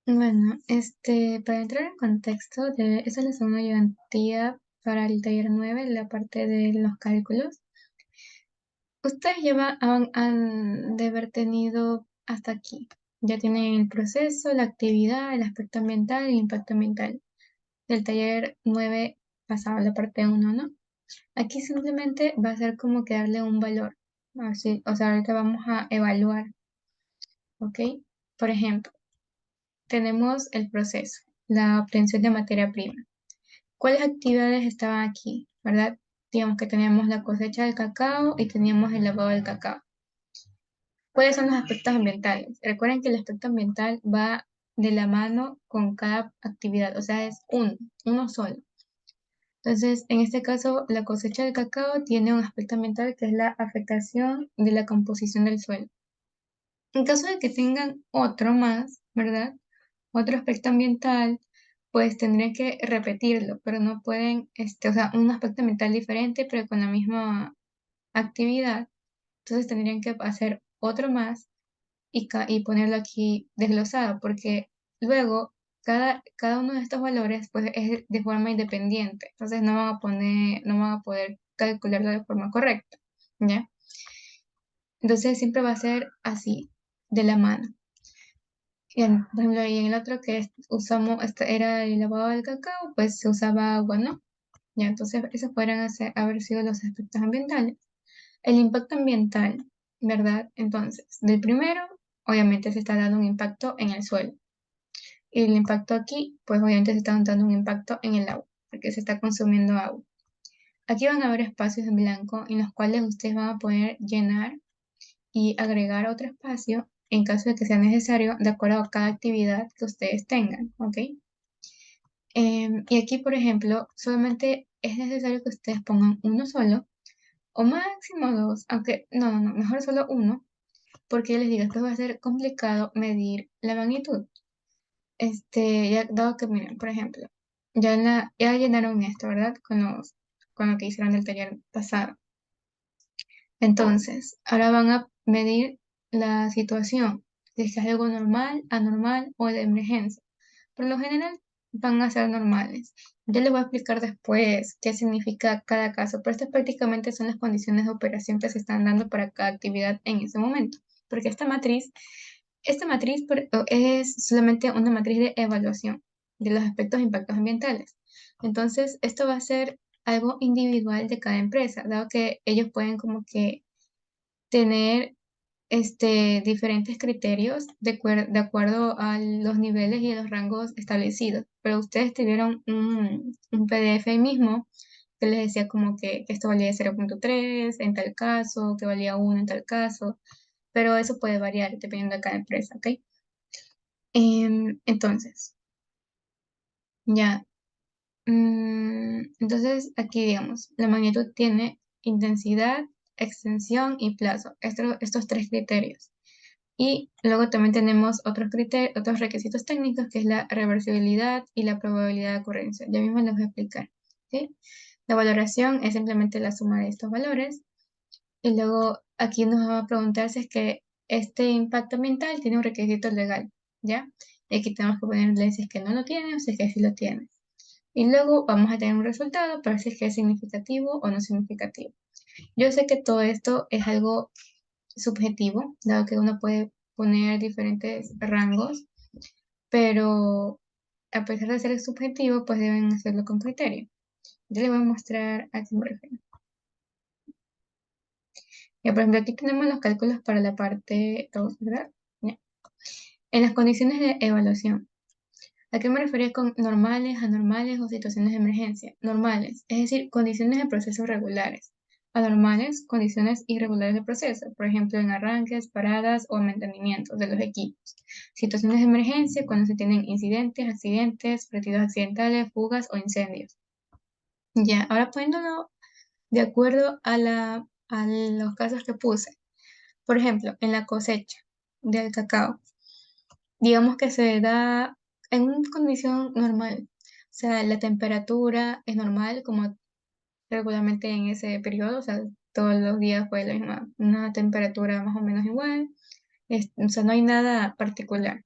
Bueno, para entrar en contexto, esa es la segunda ayudantía para el taller 9, la parte de los cálculos. Ustedes han de haber tenido hasta aquí. Ya tienen el proceso, la actividad, el aspecto ambiental y el impacto ambiental. Del taller 9 pasado, la parte uno, ¿no? Aquí simplemente va a ser como que darle un valor. Así, o sea, ahorita vamos a evaluar, ¿ok? Por ejemplo, tenemos el proceso, la obtención de materia prima. ¿Cuáles actividades estaban aquí? ¿Verdad? Digamos que teníamos la cosecha del cacao y teníamos el lavado del cacao. ¿Cuáles son los aspectos ambientales? Recuerden que el aspecto ambiental va de la mano con cada actividad, o sea, es uno solo. Entonces, en este caso, la cosecha del cacao tiene un aspecto ambiental que es la afectación de la composición del suelo. En caso de que tengan otro más, ¿verdad? Otro aspecto ambiental, pues tendrían que repetirlo, pero no pueden, o sea, un aspecto ambiental diferente, pero con la misma actividad. Entonces tendrían que hacer otro más y ponerlo aquí desglosado, porque luego cada uno de estos valores pues es de forma independiente. Entonces no van a poder calcularlo de forma correcta, ¿ya? Entonces siempre va a ser así, de la mano. Por ejemplo, y en el otro usamos, era el lavado del cacao, pues se usaba agua, ¿no? Ya, entonces esos podrían haber sido los aspectos ambientales. El impacto ambiental, ¿verdad? Entonces, del primero, obviamente se está dando un impacto en el suelo. Y el impacto aquí, pues obviamente se está dando un impacto en el agua, porque se está consumiendo agua. Aquí van a haber espacios en blanco en los cuales ustedes van a poder llenar y agregar otro espacio en caso de que sea necesario, de acuerdo a cada actividad que ustedes tengan, ¿ok? Y aquí, por ejemplo, solamente es necesario que ustedes pongan uno solo o máximo dos, aunque no, mejor solo uno, porque ya les digo, esto va a ser complicado medir la magnitud. Ya dado que, miren, por ejemplo, ya llenaron esto, ¿verdad? Con lo que hicieron del taller pasado. Entonces, ahora van a medir la situación, si es algo normal, anormal o de emergencia. Por lo general van a ser normales. Yo les voy a explicar después qué significa cada caso, pero estas prácticamente son las condiciones de operación que se están dando para cada actividad en ese momento. Porque es solamente una matriz de evaluación de los aspectos de impactos ambientales. Entonces, esto va a ser algo individual de cada empresa, dado que ellos pueden como que tener diferentes criterios de acuerdo a los niveles y a los rangos establecidos. Pero ustedes tuvieron un PDF ahí mismo que les decía como que esto valía 0.3 en tal caso, que valía 1 en tal caso, pero eso puede variar dependiendo de cada empresa, ¿ok? Entonces, ya. Entonces, aquí digamos, la magnitud tiene intensidad, extensión y plazo, estos tres criterios. Y luego también tenemos otros requisitos técnicos, que es la reversibilidad y la probabilidad de ocurrencia. Ya mismo les voy a explicar, ¿sí? La valoración es simplemente la suma de estos valores. Y luego aquí nos va a preguntar si es que este impacto ambiental tiene un requisito legal, ¿ya? Y aquí tenemos que ponerle si es que no lo tiene o si es que sí lo tiene. Y luego vamos a tener un resultado para si es que es significativo o no significativo. Yo sé que todo esto es algo subjetivo, dado que uno puede poner diferentes rangos, pero a pesar de ser subjetivo, pues deben hacerlo con criterio. Yo les voy a mostrar a qué me refiero. Ya, por ejemplo, aquí tenemos los cálculos para la parte 2, ¿verdad? Ya. En las condiciones de evaluación. ¿A qué me refería con normales, anormales o situaciones de emergencia? Normales, es decir, condiciones de procesos regulares. Anormales, condiciones irregulares de proceso, por ejemplo, en arranques, paradas o mantenimientos de los equipos. Situaciones de emergencia, cuando se tienen incidentes, accidentes, retiros accidentales, fugas o incendios. Ya, ahora poniéndolo de acuerdo a los casos que puse. Por ejemplo, en la cosecha del cacao, digamos que se da en una condición normal. O sea, la temperatura es normal, como regularmente en ese periodo, o sea, todos los días fue la misma, una temperatura más o menos igual. O sea, no hay nada particular.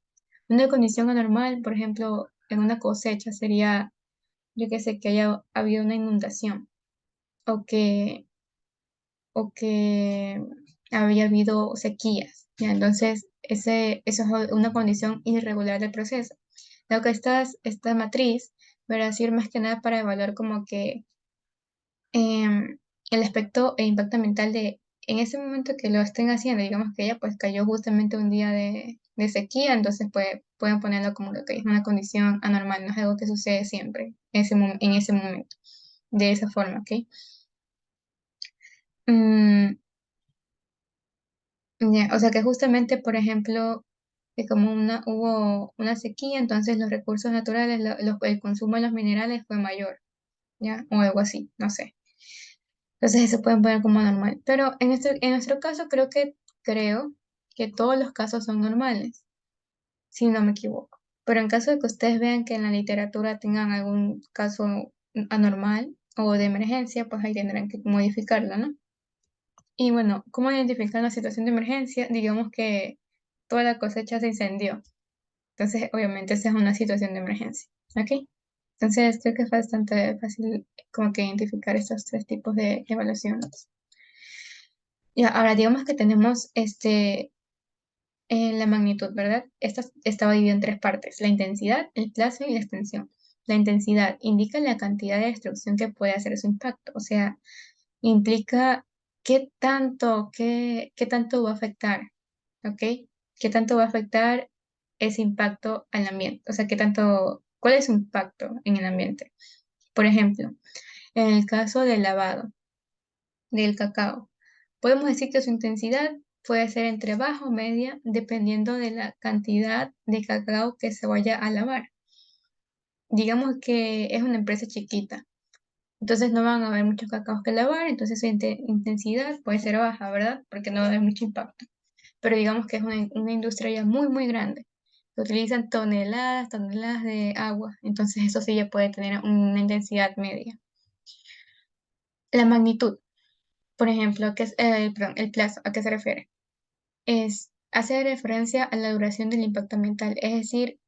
Una condición anormal, por ejemplo, en una cosecha sería, yo que sé, que haya habido una inundación o que había habido sequías, ¿ya? Entonces, eso es una condición irregular del proceso. Lo que esta matriz va a sirve más que nada para evaluar como que em, el aspecto e impacto ambiental de en ese momento que lo estén haciendo, digamos que ella pues cayó justamente un día de sequía, entonces pues, pueden ponerlo como que es una condición anormal, no es algo que sucede siempre en ese momento, de esa forma, ¿ok? Mm, ya, o sea que justamente, por ejemplo, que como hubo una sequía, entonces los recursos naturales, el consumo de los minerales fue mayor, ¿ya? O algo así, no sé. Entonces eso pueden poner como normal. Pero en nuestro caso creo que todos los casos son normales, si no me equivoco. Pero en caso de que ustedes vean que en la literatura tengan algún caso anormal o de emergencia, pues ahí tendrán que modificarlo, ¿no? Y bueno, ¿cómo identificar la situación de emergencia? Digamos que toda la cosecha se incendió. Entonces, obviamente, esa es una situación de emergencia. ¿Ok? Entonces, creo que es bastante fácil como que identificar estos tres tipos de evaluaciones. Ya, ahora digamos que tenemos la magnitud, ¿verdad? Esta estaba dividida en tres partes, la intensidad, el plazo y la extensión. La intensidad indica la cantidad de destrucción que puede hacer su impacto, o sea, implica qué tanto va a afectar, ¿ok? ¿Qué tanto va a afectar ese impacto al ambiente? O sea, cuál es su impacto en el ambiente. Por ejemplo, en el caso del lavado del cacao, podemos decir que su intensidad puede ser entre baja o media, dependiendo de la cantidad de cacao que se vaya a lavar. Digamos que es una empresa chiquita, entonces no van a haber muchos cacaos que lavar, entonces su intensidad puede ser baja, ¿verdad? Porque no va a haber mucho impacto. Pero digamos que es una industria ya muy, muy grande, que utilizan toneladas de agua, entonces eso sí ya puede tener una intensidad media. La magnitud, por ejemplo, perdón, el plazo, ¿a qué se refiere? Hace referencia a la duración del impacto ambiental, es decir,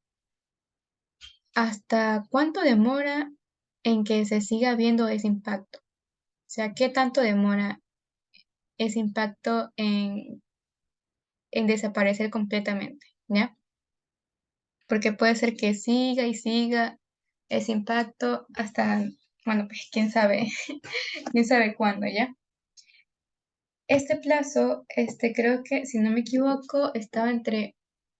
hasta cuánto demora en que se siga viendo ese impacto. O sea, qué tanto demora ese impacto en desaparecer completamente, ¿ya? Porque puede ser que siga y siga ese impacto hasta, bueno, pues quién sabe, quién sabe cuándo, ¿ya? Este plazo, creo que, si no me equivoco, estaba entre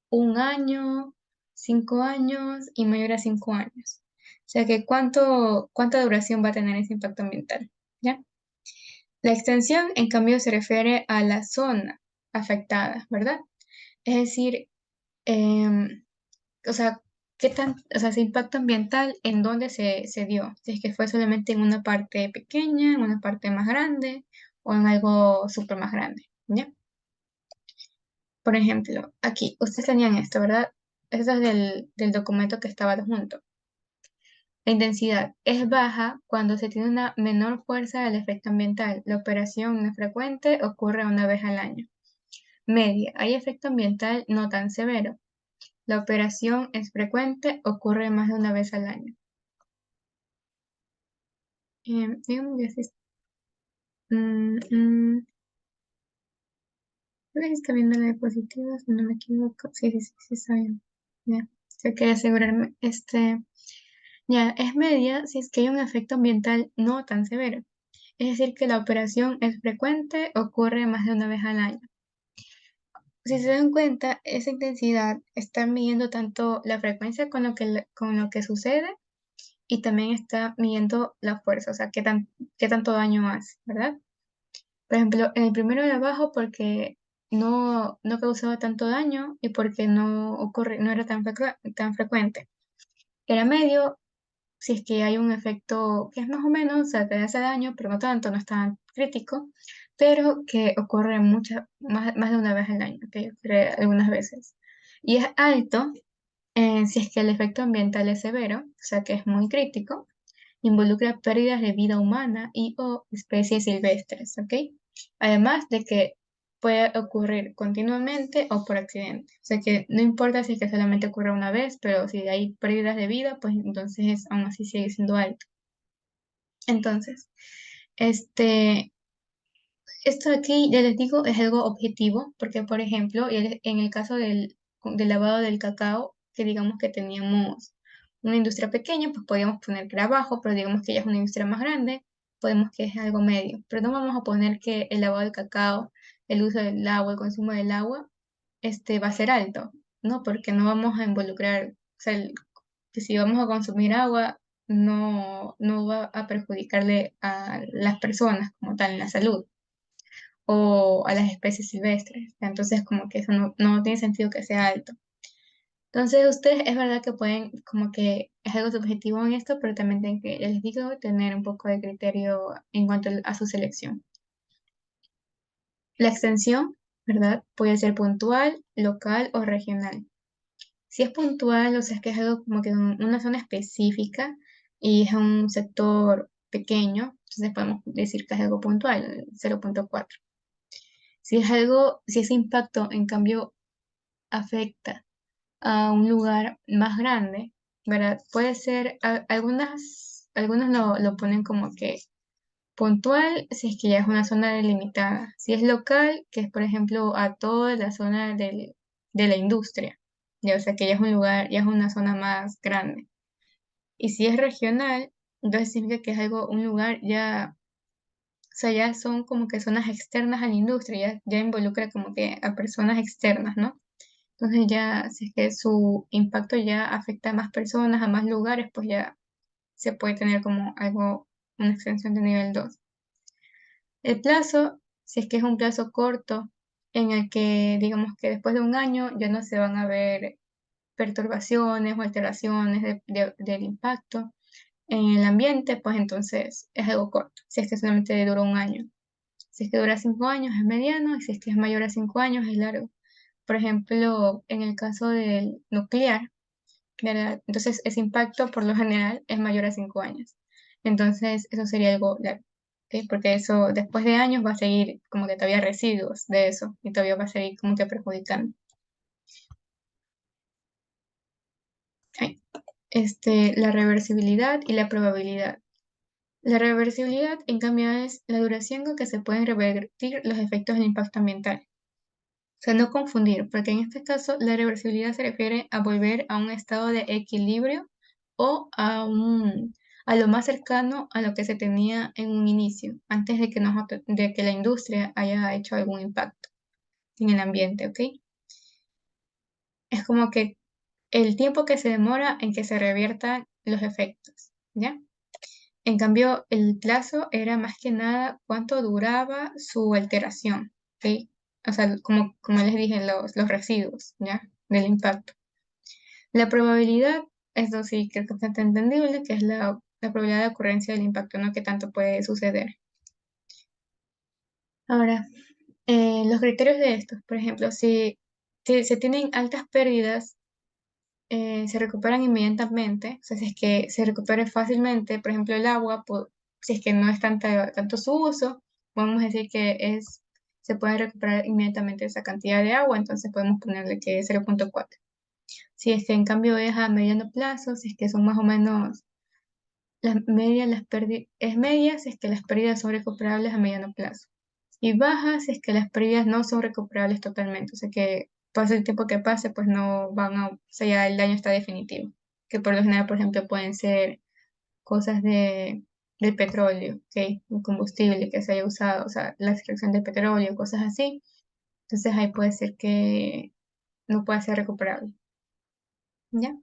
1 año, 5 años y mayor a 5 años. O sea que cuánta duración va a tener ese impacto ambiental, ¿ya? La extensión, en cambio, se refiere a la zona afectada, ¿verdad? Es decir, em, o sea, o sea, ese impacto ambiental, ¿en dónde se dio? Si es que fue solamente en una parte pequeña, en una parte más grande o en algo súper más grande, ¿ya? Por ejemplo, aquí, ustedes tenían esto, ¿verdad? Esto es del documento que estaba adjunto. La intensidad es baja cuando se tiene una menor fuerza del efecto ambiental. La operación no es frecuente, ocurre una vez al año. Media, hay efecto ambiental no tan severo. La operación es frecuente, ocurre más de una vez al año. Digamos que sí. mm, mm, Creo que sí está viendo la diapositiva, si no me equivoco. Sí, sí, sí, sí, está bien. Ya, yo quería asegurarme. Ya, es media si es que hay un efecto ambiental no tan severo. Es decir, que la operación es frecuente, ocurre más de una vez al año. Si se dan cuenta, esa intensidad está midiendo tanto la frecuencia con lo que sucede y también está midiendo la fuerza, o sea, qué tanto daño hace, ¿verdad? Por ejemplo, en el primero de abajo porque no causaba tanto daño y porque no era tan frecuente. Era medio si es que hay un efecto que es más o menos, o sea, te hace daño, pero no tanto, no es tan crítico, pero que ocurre más de una vez al año, que ocurre algunas veces. Y es alto si es que el efecto ambiental es severo, o sea, que es muy crítico, involucra pérdidas de vida humana y o especies silvestres, ¿ok? Además de que puede ocurrir continuamente o por accidente. O sea que no importa si es que solamente ocurre una vez, pero si hay pérdidas de vida, pues entonces aún así sigue siendo alto. Entonces, este, esto aquí, ya les digo, es algo objetivo, porque por ejemplo, en el caso del lavado del cacao, que digamos que teníamos una industria pequeña, pues podíamos poner que era bajo, pero digamos que ya es una industria más grande, podemos que es algo medio. Pero no vamos a poner que el lavado del cacao, el uso del agua, el consumo del agua, va a ser alto, ¿no? Porque no vamos a involucrar, o sea, que si vamos a consumir agua, no va a perjudicarle a las personas como tal en la salud o a las especies silvestres. Entonces, como que eso no tiene sentido que sea alto. Entonces, ustedes es verdad que pueden, como que es algo subjetivo en esto, pero también tienen que, ya les digo, tener un poco de criterio en cuanto a su selección. La extensión, ¿verdad? Puede ser puntual, local o regional. Si es puntual, o sea, es que es algo como que en una zona específica y es un sector pequeño, entonces podemos decir que es algo puntual, 0,4. Si ese impacto en cambio afecta a un lugar más grande, ¿verdad? Puede ser, algunos lo ponen como que puntual si es que ya es una zona delimitada. Si es local, que es por ejemplo a toda la zona de la industria, ya, o sea que ya es un lugar, ya es una zona más grande. Y si es regional, entonces significa que es un lugar ya, o sea, ya son como que zonas externas a la industria, ya involucra como que a personas externas, ¿no? Entonces ya, si es que su impacto ya afecta a más personas, a más lugares, pues ya se puede tener como una extensión de nivel 2. El plazo, si es que es un plazo corto, en el que digamos que después de un año ya no se van a ver perturbaciones o alteraciones del impacto en el ambiente, pues entonces es algo corto, si es que solamente dura un año. Si es que dura 5 años es mediano y si es que es mayor a 5 años es largo. Por ejemplo, en el caso del nuclear, ¿verdad? Entonces ese impacto por lo general es mayor a 5 años. Entonces eso sería algo largo, ¿ok? Porque eso después de años va a seguir como que todavía residuos de eso y todavía va a seguir como que perjudicando. Ay, la reversibilidad y la probabilidad. La reversibilidad, en cambio, es la duración con que se pueden revertir los efectos del impacto ambiental. O sea, no confundir, porque en este caso la reversibilidad se refiere a volver a un estado de equilibrio o a lo más cercano a lo que se tenía en un inicio, antes de que la industria haya hecho algún impacto en el ambiente, ¿ok? Es como que el tiempo que se demora en que se reviertan los efectos, ¿ya? En cambio, el plazo era más que nada cuánto duraba su alteración, ¿ok? O sea, como les dije, los residuos, ¿ya? Del impacto. La probabilidad, eso sí, creo que es bastante entendible, que es la probabilidad de ocurrencia del impacto, ¿no? Que tanto puede suceder. Ahora, los criterios de estos, por ejemplo, si se tienen altas pérdidas, se recuperan inmediatamente, o sea, si es que se recupera fácilmente, por ejemplo, el agua, si es que no es tanto su uso, podemos decir que se puede recuperar inmediatamente esa cantidad de agua, entonces podemos ponerle que es 0,4. Si es que en cambio es a mediano plazo, si es que son más o menos las pérdidas, es media si es que las pérdidas son recuperables a mediano plazo. Y baja si es que las pérdidas no son recuperables totalmente. O sea que pase el tiempo que pase, pues no van o sea, ya el daño está definitivo. Que por lo general, por ejemplo, pueden ser cosas del petróleo, ¿ok? Un combustible que se haya usado, o sea, la extracción del petróleo, cosas así. Entonces ahí puede ser que no pueda ser recuperable. ¿Ya?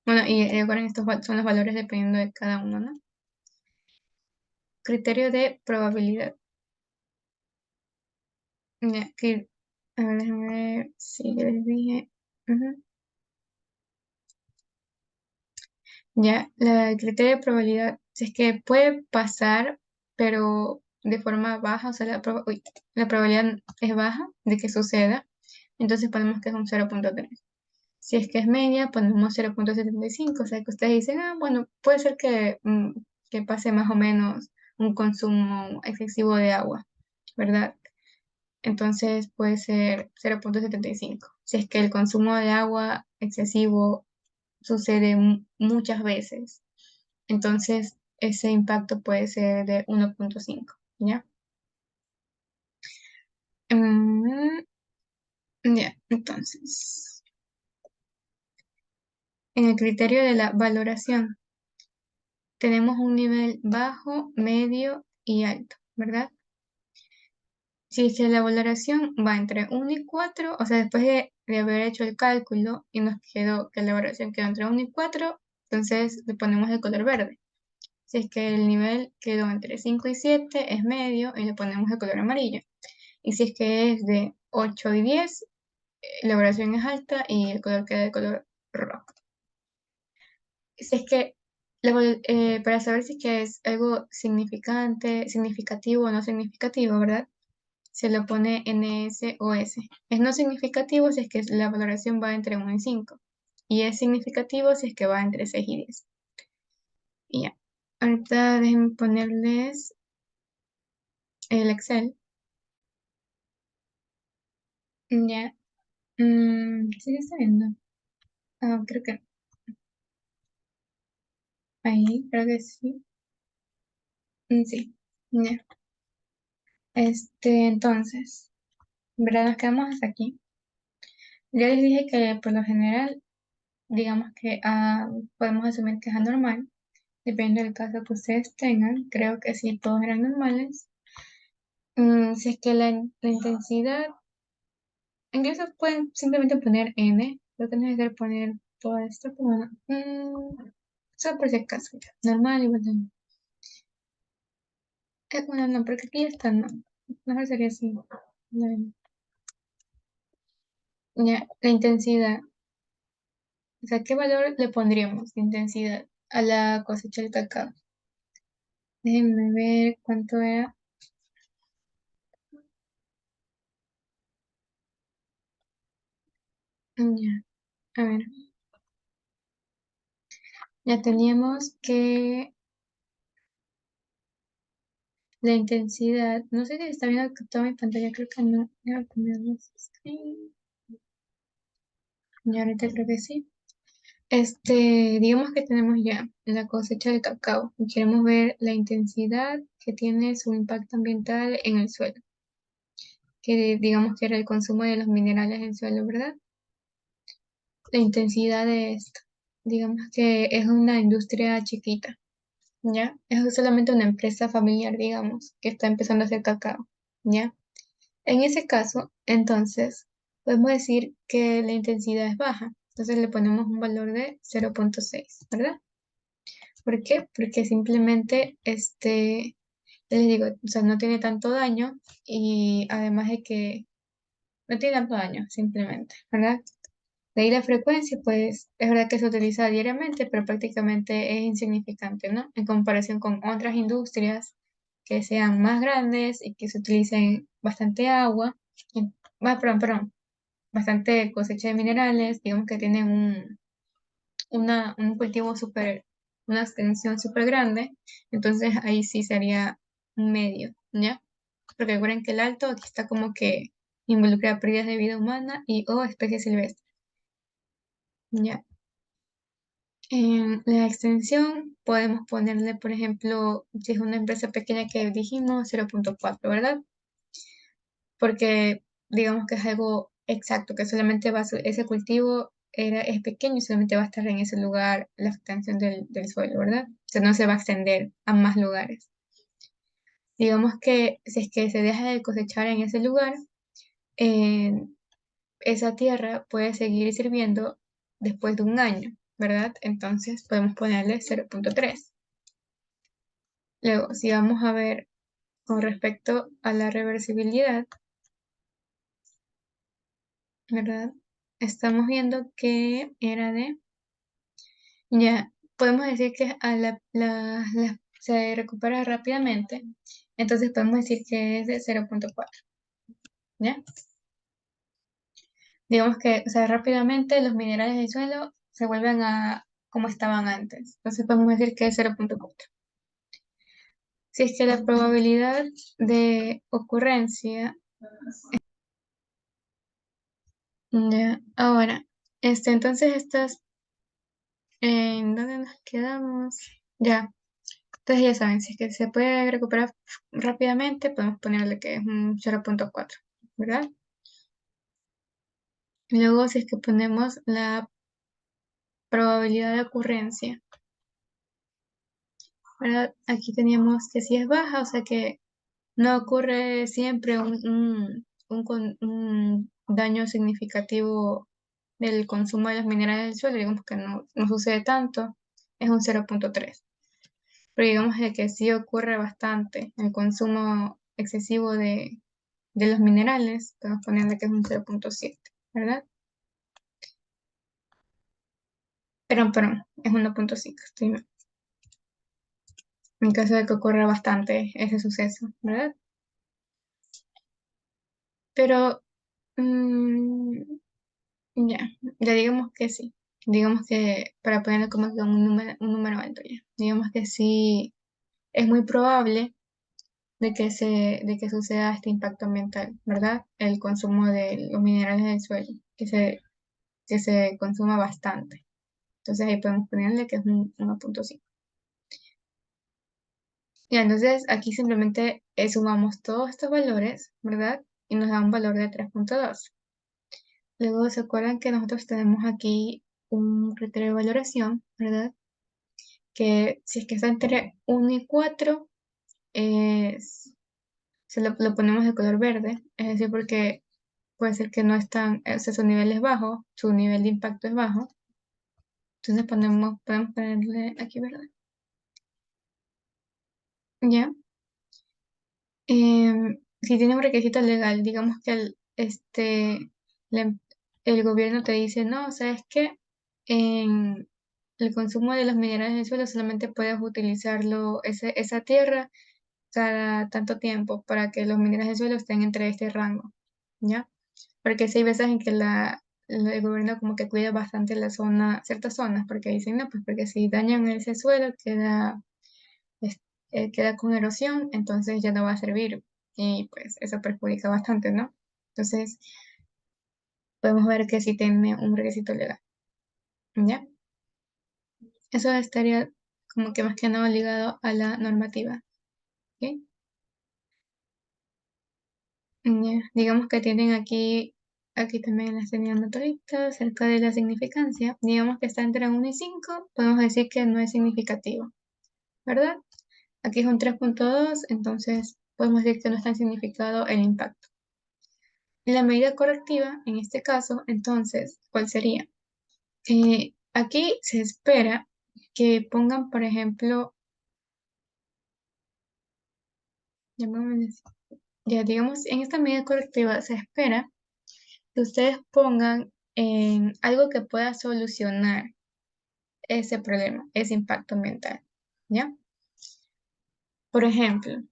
Bueno, y ahora estos son los valores dependiendo de cada uno, ¿no? Criterio de probabilidad. Ya, a ver, déjame ver si ya les dije. Ujú. Ya, el criterio de probabilidad si es que puede pasar, pero de forma baja, o sea, la probabilidad es baja de que suceda, entonces ponemos que es un 0,3. Si es que es media, ponemos 0,75, o sea, que ustedes dicen, bueno, puede ser que pase más o menos un consumo excesivo de agua, ¿verdad? entonces puede ser 0,75. Si es que el consumo de agua excesivo sucede muchas veces, entonces ese impacto puede ser de 1,5, ¿ya? Mm, ya, entonces, en el criterio de la valoración, tenemos un nivel bajo, medio y alto, ¿verdad? Si es que la valoración va entre 1 y 4, o sea, después de haber hecho el cálculo y nos quedó que la valoración quedó entre 1 y 4, entonces le ponemos el color verde. Si es que el nivel quedó entre 5 y 7, es medio y le ponemos el color amarillo. Y si es que es de 8 y 10, la valoración es alta y el color queda de color rojo. Si es que, para saber si es que es algo significante, significativo o no significativo, ¿verdad? Se lo pone NS o S. Es no significativo si es que la valoración va entre 1 y 5. Y es significativo si es que va entre 6 y 10. Y ya. Ahorita déjenme ponerles el Excel. Ya. ¿Sí se está viendo? Ah, creo que ahí, creo que sí. Sí. Ya. Entonces, ¿verdad? Nos quedamos hasta aquí. Ya les dije que por lo general, digamos que podemos asumir que es anormal. Depende del caso que ustedes tengan. Creo que si todos eran normales. Si es que la intensidad, incluso pueden simplemente poner N. Lo que no es que poner todo esto, pero bueno. Solo por si acaso, ya. Normal y bueno. Bueno, no, porque aquí ya está, no. Mejor sería así. Ya, la intensidad. O sea, ¿qué valor le pondríamos de intensidad a la cosecha del cacao? Déjenme ver cuánto era. Ya, a ver. Ya teníamos que la intensidad. No sé si está viendo toda mi pantalla, creo que no. Voy a ponerlo screen. Y ahorita creo que sí. Digamos que tenemos ya la cosecha del cacao y queremos ver la intensidad que tiene su impacto ambiental en el suelo, que digamos que era el consumo de los minerales en el suelo, ¿verdad? La intensidad de esto. Digamos que es una industria chiquita, ¿ya? Es solamente una empresa familiar, digamos, que está empezando a hacer cacao, ¿ya? En ese caso, entonces, podemos decir que la intensidad es baja. Entonces le ponemos un valor de 0,6, ¿verdad? ¿Por qué? Porque simplemente, les digo, o sea, no tiene tanto daño y además de que no tiene tanto daño, simplemente, ¿verdad? De ahí la frecuencia, pues es verdad que se utiliza diariamente, pero prácticamente es insignificante, ¿no? En comparación con otras industrias que sean más grandes y que se utilicen bastante agua, perdón, bastante cosecha de minerales, digamos que tienen un cultivo súper, una extensión súper grande, entonces ahí sí sería un medio, ¿ya? Porque recuerden que el alto aquí está como que involucra pérdidas de vida humana y o especies silvestres, ¿ya? En la extensión podemos ponerle, por ejemplo, si es una empresa pequeña que dijimos 0,4, ¿verdad? Porque digamos que es algo exacto, que solamente ese cultivo es pequeño y solamente va a estar en ese lugar la extensión del suelo, ¿verdad? O sea, no se va a extender a más lugares. Digamos que si es que se deja de cosechar en ese lugar, eh, esa tierra puede seguir sirviendo después de un año, ¿verdad? Entonces podemos ponerle 0,3. Luego, si vamos a ver con respecto a la reversibilidad, ¿verdad? Estamos viendo que era ya, podemos decir que se recupera rápidamente, entonces podemos decir que es de 0,4, ¿ya? Digamos que, o sea, rápidamente los minerales del suelo se vuelven a como estaban antes, entonces podemos decir que es 0,4. Si es que la probabilidad de ocurrencia Ya, ahora, entonces ¿en dónde nos quedamos? Ya, entonces ya saben, si es que se puede recuperar rápidamente, podemos ponerle que es un 0,4, ¿verdad? Y luego, si es que ponemos la probabilidad de ocurrencia, ¿verdad? Aquí teníamos que si es baja, o sea que no ocurre siempre un daño significativo del consumo de los minerales del suelo, digamos que no sucede tanto, es un 0,3. Pero digamos de que sí ocurre bastante el consumo excesivo de los minerales, estamos poniendo que es un 0,7, ¿verdad? Perdón, es 1,5, estoy mal. En caso de que ocurra bastante ese suceso, ¿verdad? Pero mm, ya, ya digamos que sí. Digamos que para ponerlo como que un número alto ya. Digamos que sí es muy probable de que suceda este impacto ambiental, ¿verdad? El consumo de los minerales del suelo, que se consuma bastante. Entonces ahí podemos ponerle que es un 1,5. Ya, entonces aquí simplemente sumamos todos estos valores, ¿verdad? Y nos da un valor de 3,2. Luego se acuerdan que nosotros tenemos aquí un criterio de valoración, ¿verdad? Que si es que está entre 1 y 4, lo ponemos de color verde, es decir, porque puede ser que no están, o sea, su nivel es bajo, su nivel de impacto es bajo, entonces podemos ponerle aquí verde. ¿Ya? Si tiene un requisito legal, digamos que la em- el gobierno te dice, no, ¿sabes qué? En el consumo de los minerales del suelo solamente puedes utilizarlo, esa tierra, cada tanto tiempo para que los minerales del suelo estén entre este rango, ¿ya? Porque sí hay veces en que el gobierno como que cuida bastante la zona, ciertas zonas, porque dicen, no, pues porque si dañan ese suelo es- queda con erosión, entonces ya no va a servir y pues eso perjudica bastante, ¿no? Entonces podemos ver que sí tiene un requisito legal, ¿ya? Eso estaría como que más que nada ligado a la normativa, ¿ok? Ya, digamos que tienen aquí también las tenían notoritas acerca de la significancia. Digamos que está entre 1 y 5, podemos decir que no es significativo, ¿verdad? Aquí es un 3,2, entonces podemos decir que no está en significado el impacto. La medida correctiva, en este caso, entonces, ¿cuál sería? Aquí se espera que pongan, por ejemplo, llamémosle ya digamos, en esta medida correctiva se espera que ustedes pongan en algo que pueda solucionar ese problema, ese impacto ambiental, ¿ya? Por ejemplo,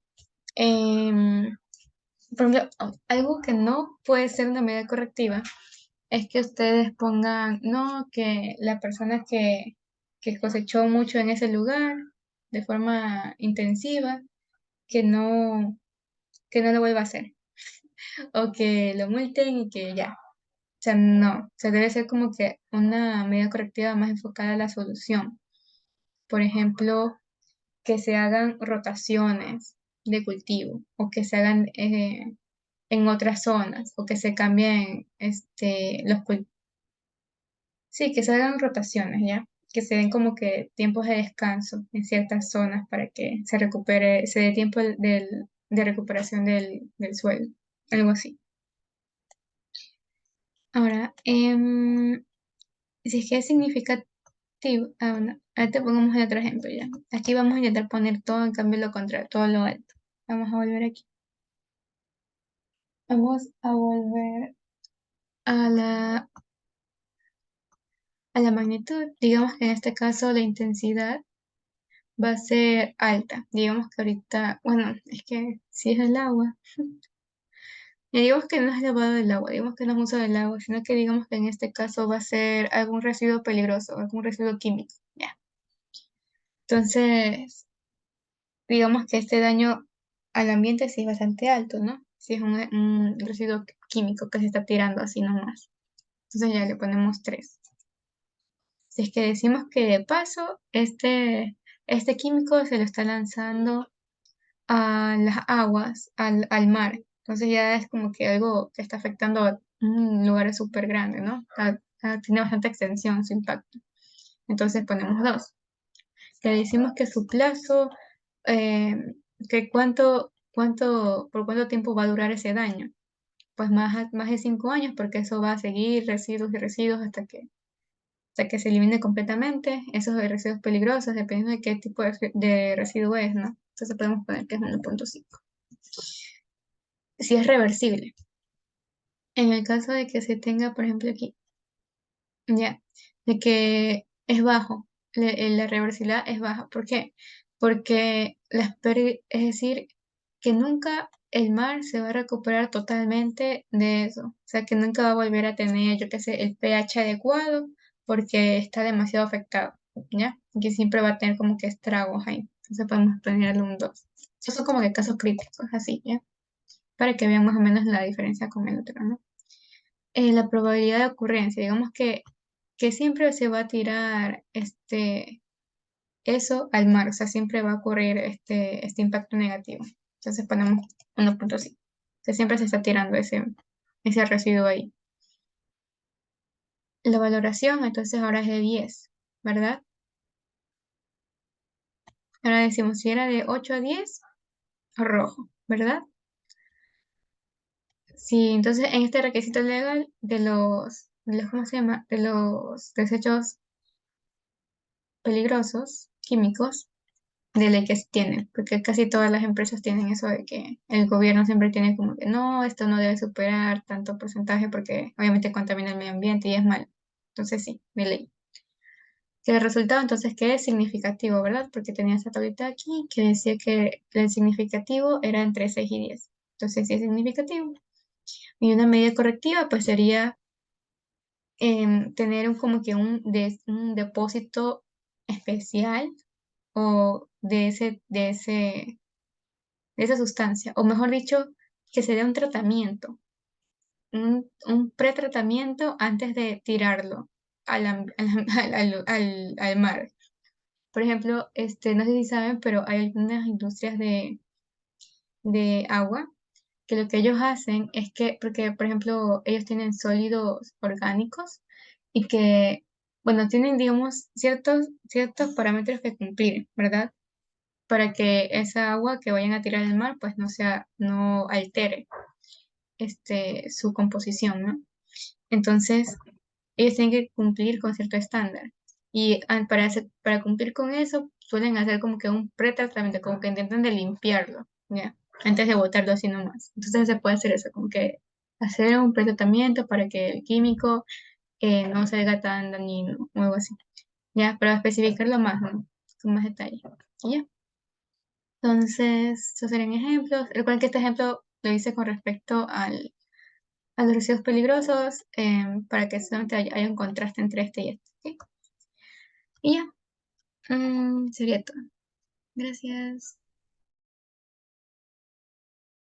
em, algo que no puede ser una medida correctiva es que ustedes pongan, no, que la persona que cosechó mucho en ese lugar de forma intensiva, que no lo vuelva a hacer, o que lo multen y que ya. O sea, no, o sea, debe ser como que una medida correctiva más enfocada a la solución. Por ejemplo, que se hagan rotaciones de cultivo o que se hagan en otras zonas o que se cambien sí, que se hagan rotaciones, ¿ya? Que se den como que tiempos de descanso en ciertas zonas para que se dé tiempo de recuperación del suelo, algo así. Ahora, si es que es significativo, bueno, ahorita pongamos el otro ejemplo ya. Aquí vamos a intentar poner todo en cambio lo contrario, todo lo alto. Vamos a volver aquí. Vamos a volver a la magnitud. Digamos que en este caso la intensidad va a ser alta. Digamos que ahorita, bueno, es que si es el agua, y digamos que no es lavado del agua, digamos que no es uso del agua, sino que digamos que en este caso va a ser algún residuo peligroso, algún residuo químico, ya. Entonces, digamos que este daño al ambiente sí es bastante alto, ¿no? Si es un residuo químico que se está tirando así nomás. Entonces ya le ponemos 3. Si es que decimos que de paso, este químico se lo está lanzando a las aguas, al mar. Entonces ya es como que algo que está afectando a un lugar súper grande, ¿no? Tiene bastante extensión su impacto. Entonces ponemos 2. Que decimos que su plazo, eh, que por cuánto tiempo va a durar ese daño. Pues más de 5 años, porque eso va a seguir residuos y residuos hasta que se elimine completamente esos residuos peligrosos, dependiendo de qué tipo de residuo es, ¿no? Entonces podemos poner que es 1.5. Si es reversible. En el caso de que se tenga, por ejemplo, aquí, ya, de que es bajo, la reversibilidad es baja. ¿Por qué? Porque es decir, que nunca el mar se va a recuperar totalmente de eso. O sea, que nunca va a volver a tener, yo qué sé, el pH adecuado porque está demasiado afectado, ¿ya? Y que siempre va a tener como que estragos ahí. Entonces podemos ponerle un 2. Esos son como que casos críticos, así, ¿ya? Para que vean más o menos la diferencia con el otro, ¿no? La probabilidad de ocurrencia, digamos que siempre se va a tirar eso al mar, o sea, siempre va a ocurrir este impacto negativo. Entonces ponemos 1.5, que siempre se está tirando ese residuo ahí. La valoración, entonces ahora es de 10, ¿verdad? Ahora decimos si era de 8 a 10, rojo, ¿verdad? Sí, entonces en este requisito legal ¿cómo se llama? De los desechos peligrosos, químicos, de ley que tienen, porque casi todas las empresas tienen eso de que el gobierno siempre tiene como que no, esto no debe superar tanto porcentaje porque obviamente contamina el medio ambiente y es malo. Entonces sí, de ley. Que el resultado entonces que es significativo, ¿verdad? Porque tenía esa tablita aquí que decía que el significativo era entre 6 y 10. Entonces sí es significativo. Y una medida correctiva pues sería tener como que un depósito especial o de esa sustancia, o mejor dicho, que se dé un tratamiento, un pretratamiento antes de tirarlo al mar. Por ejemplo, no sé si saben, pero hay algunas industrias de agua que lo que ellos hacen es que, porque por ejemplo, ellos tienen sólidos orgánicos y que, bueno, tienen, digamos, ciertos parámetros que cumplir, ¿verdad? Para que esa agua que vayan a tirar al mar, pues no altere su composición, ¿no? Entonces, ellos tienen que cumplir con cierto estándar. Y para cumplir con eso, suelen hacer como que un pretratamiento, como que intentan de limpiarlo, ¿ya? Antes de botarlo así nomás. Entonces se puede hacer eso, como que hacer un pretratamiento para que el químico no salga tan dañino o algo así. Ya, para especificarlo más, ¿no? Con más detalle. Y ya. Entonces, esos serían ejemplos. Recuerden que este ejemplo lo hice con respecto a los residuos peligrosos, para que solamente haya un contraste entre este y este. ¿Ok? Y ya, sería todo. Gracias.